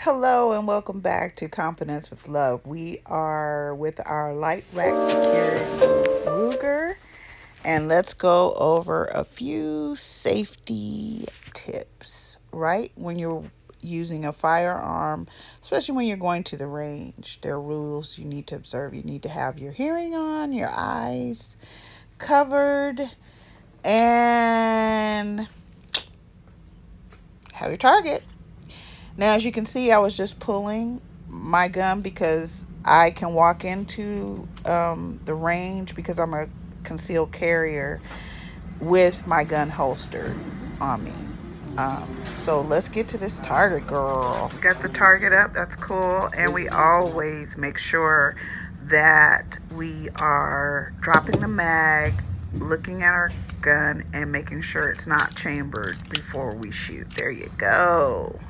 Hello and welcome back to Confidence with Love. We are with our Light Rack Security Ruger, and let's go over a few safety tips, right? When you're using a firearm, especially when you're going to the range, there are rules you need to observe. You need to have your hearing on, your eyes covered, and have your target. Now, as you can see, I was just pulling my gun because I can walk into the range because I'm a concealed carrier with my gun holstered on me. So let's get to this target, girl. Got the target up. That's cool. And we always make sure that we are dropping the mag, looking at our gun, and making sure it's not chambered before we shoot. There you go.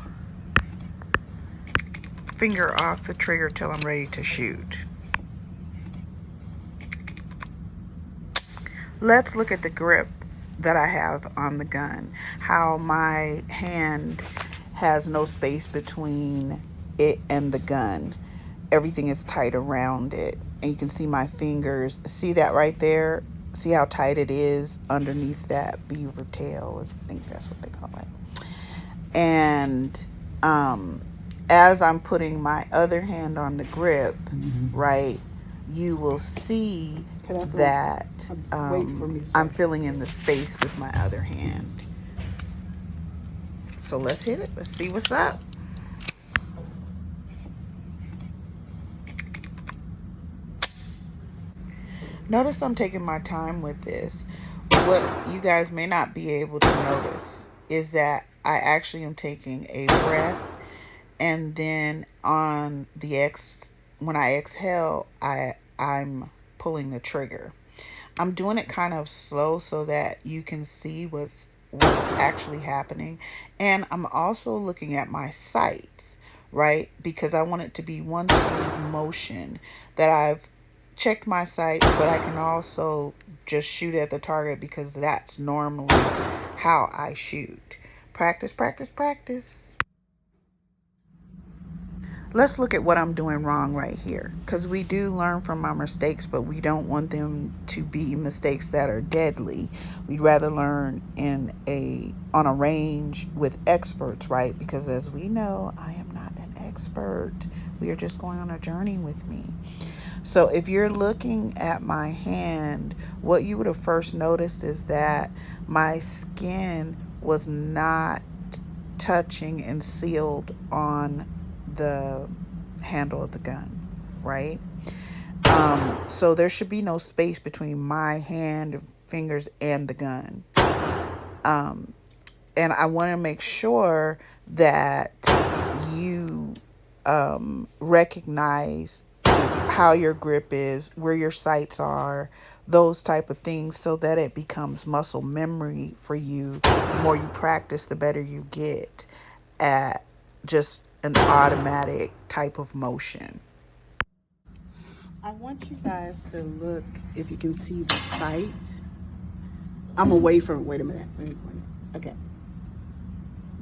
Finger off the trigger till I'm ready to shoot. Let's look at the grip that I have on the gun. How my hand has no space between it and the gun. Everything is tight around it. And you can see my fingers. See that right there? See how tight it is underneath that beaver tail? I think that's what they call it. And as I'm putting my other hand on the grip, right, you will see that I'm filling in the space with my other hand. So let's hit it. Let's see what's up. Notice I'm taking my time with this. What you guys may not be able to notice is that I actually am taking a breath, and then on the when I exhale, I'm pulling the trigger. I'm doing it kind of slow so that you can see what's actually happening. And I'm also looking at my sights, right? Because I want it to be one smooth motion that I've checked my sights, but I can also just shoot at the target because that's normally how I shoot. Practice, practice, practice. Let's look at what I'm doing wrong right here, because we do learn from our mistakes, but we don't want them to be mistakes that are deadly. We'd rather learn on a range with experts, right? Because as we know, I am not an expert. We are just going on a journey with me. So if you're looking at my hand, what you would have first noticed is that my skin was not touching and sealed on the handle of the gun, right? So there should be no space between my hand, fingers, and the gun. And I want to make sure that you recognize how your grip is, where your sights are, those type of things, so that it becomes muscle memory for you. The more you practice, the better you get at just an automatic type of motion. I want you guys to look, if you can see the sight. I'm away from, wait a minute. Okay.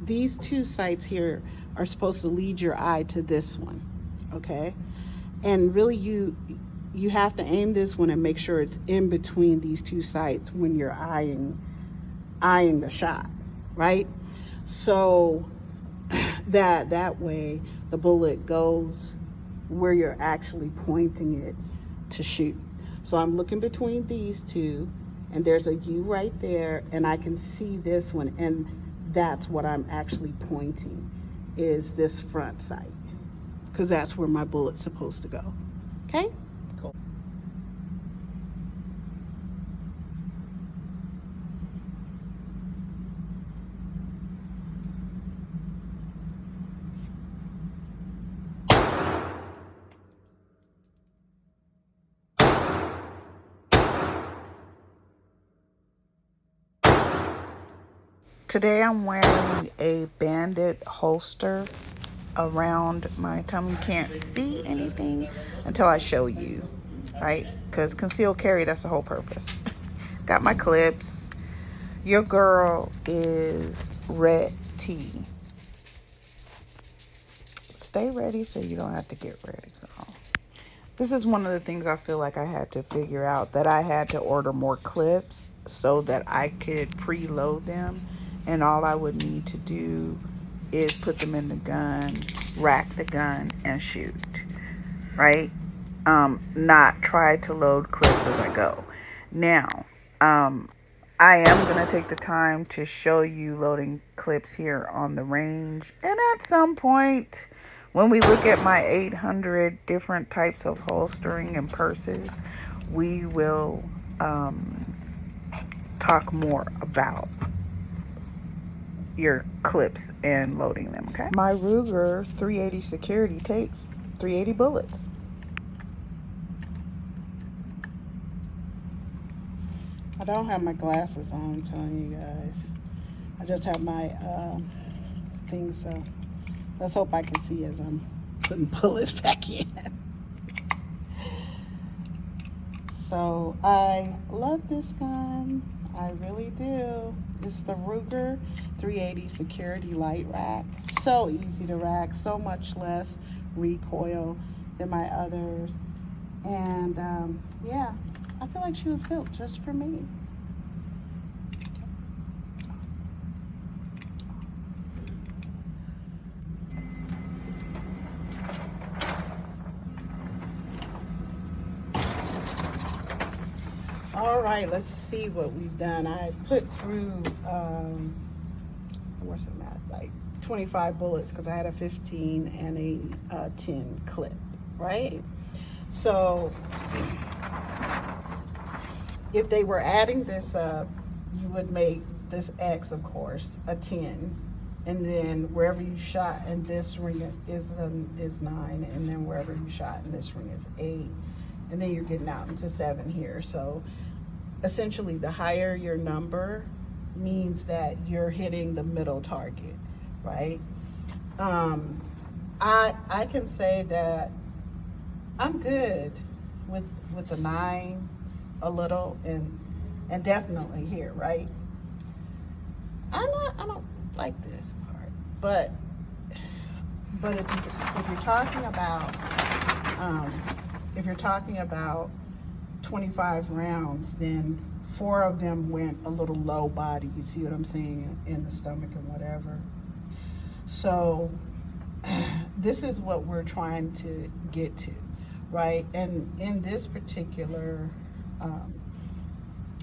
These two sights here are supposed to lead your eye to this one, okay? And really you have to aim this one and make sure it's in between these two sights when you're eyeing the shot, right? So that way the bullet goes where you're actually pointing it to shoot. So I'm looking between these two, and there's a U right there, and I can see this one, and that's what I'm actually pointing, is this front sight, because that's where my bullet's supposed to go. Okay? Cool. Today I'm wearing a banded holster around my tummy. You can't see anything until I show you, right? Because concealed carry, that's the whole purpose. Got my clips. Your girl is red T. stay ready so you don't have to get ready, girl. This is one of the things I feel like I had to figure out, that I had to order more clips so that I could preload them, and all I would need to do is put them in the gun, rack the gun, and shoot. Right? Not try to load clips as I go. Now, I am going to take the time to show you loading clips here on the range. And at some point, when we look at my 800 different types of holstering and purses, we will talk more about your clips and loading them, okay? My Ruger 380 security takes 380 bullets. I don't have my glasses on, I'm telling you guys. I just have my things, so let's hope I can see as I'm putting bullets back in. So I love this gun. I really do. It's the Ruger 380 Security Light Rack. So easy to rack, so much less recoil than my others. And yeah, I feel like she was built just for me. All right, let's see what we've done. I put through, what's the math, like 25 bullets because I had a 15 and a 10 clip, right? So if they were adding this up, you would make this X, of course, a 10. And then wherever you shot in this ring is 9, and then wherever you shot in this ring is 8. And then you're getting out into 7 here. So essentially, the higher your number means that you're hitting the middle target, right? I can say that I'm good with the 9 a little, and definitely here, right? I don't like this part, but if you're talking about if you're talking about 25 rounds, then 4 of them went a little low body. You see what I'm saying? In the stomach and whatever. So this is what we're trying to get to, right? And in this particular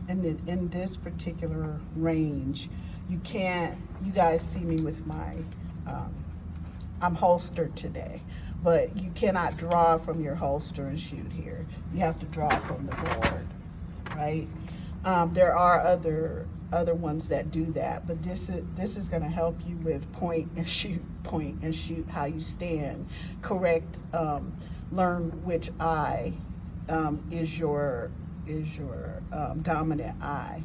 in this particular range, you guys see me with my I'm holstered today, but you cannot draw from your holster and shoot here. You have to draw from the board, right? There are other ones that do that, but this is going to help you with point and shoot, how you stand, correct, learn which eye is your dominant eye.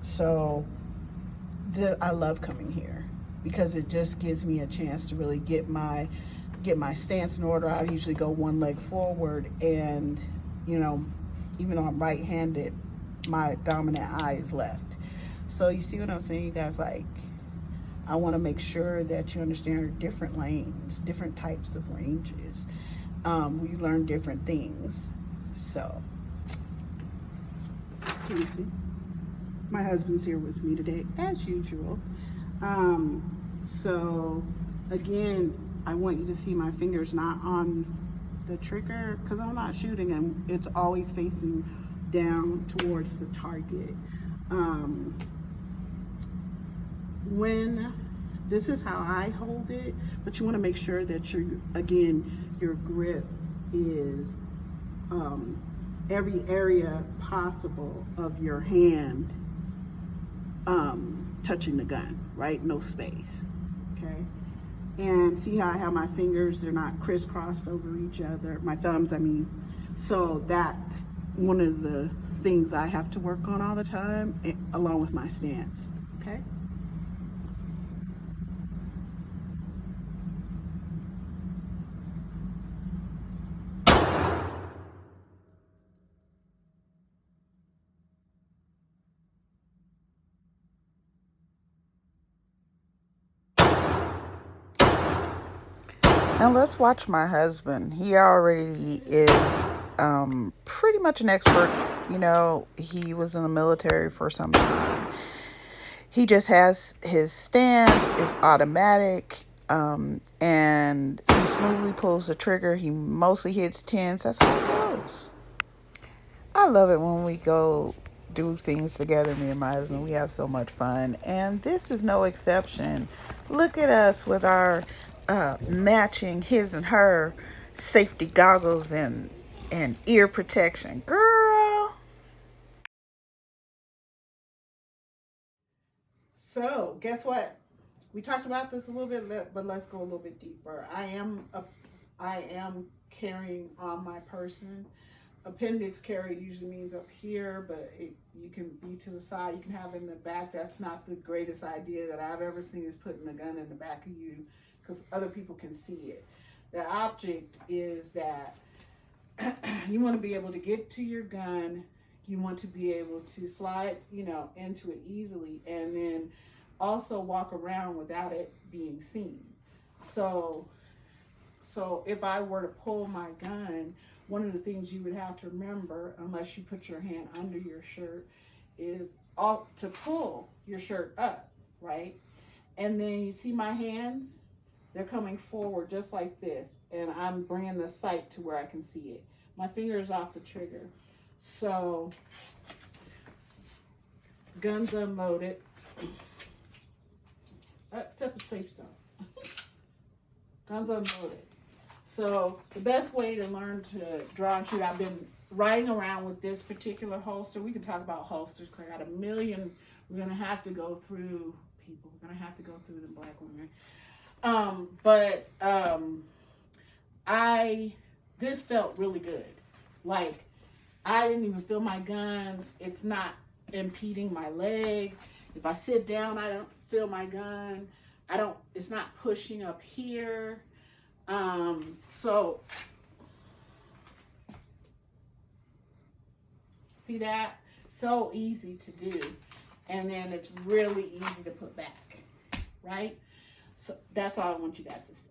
So I love coming here because it just gives me a chance to really get my stance in order. I usually go one leg forward, and even though I'm right-handed, my dominant eye is left. So you see what I'm saying, you guys? Like, I want to make sure that you understand different lanes, different types of ranges. We learn different things. So, can you see? My husband's here with me today, as usual. So, again, I want you to see my fingers not on the trigger, because I'm not shooting, and it's always facing down towards the target. When this is how I hold it, but you want to make sure that your grip is every area possible of your hand touching the gun, right? No space, okay? And see how I have my fingers, they're not crisscrossed over each other, my thumbs, I mean. So that's one of the things I have to work on all the time, along with my stance, okay? Now let's watch my husband. He already is pretty much an expert. You know, he was in the military for some time. He just has his stance is automatic, and he smoothly pulls the trigger. He mostly hits tens. That's how it goes. I love it when we go do things together, me and my husband. We have so much fun, and this is no exception. Look at us with our matching his and her safety goggles and ear protection, girl. So, guess what? We talked about this a little bit, but let's go a little bit deeper. I am carrying on my person. Appendix carry usually means up here, but you can be to the side. You can have it in the back. That's not the greatest idea that I've ever seen, is putting the gun in the back of you because other people can see it. The object is that you want to be able to get to your gun. You want to be able to slide, into it easily, and then also walk around without it being seen. So, so if I were to pull my gun, one of the things you would have to remember, unless you put your hand under your shirt, is all to pull your shirt up, right? And then you see my hands, they're coming forward just like this, and I'm bringing the sight to where I can see it. My finger is off the trigger. So, guns unloaded, except the safe zone. Guns unloaded. So the best way to learn to draw and shoot, I've been riding around with this particular holster. We can talk about holsters because I got a million. We're gonna have to go through people. We're gonna have to go through the black women. This felt really good. Like, I didn't even feel my gun. It's not impeding my leg. If I sit down, I don't feel my gun. It's not pushing up here. So see that? So easy to do. And then it's really easy to put back, right? So that's all I want you guys to see.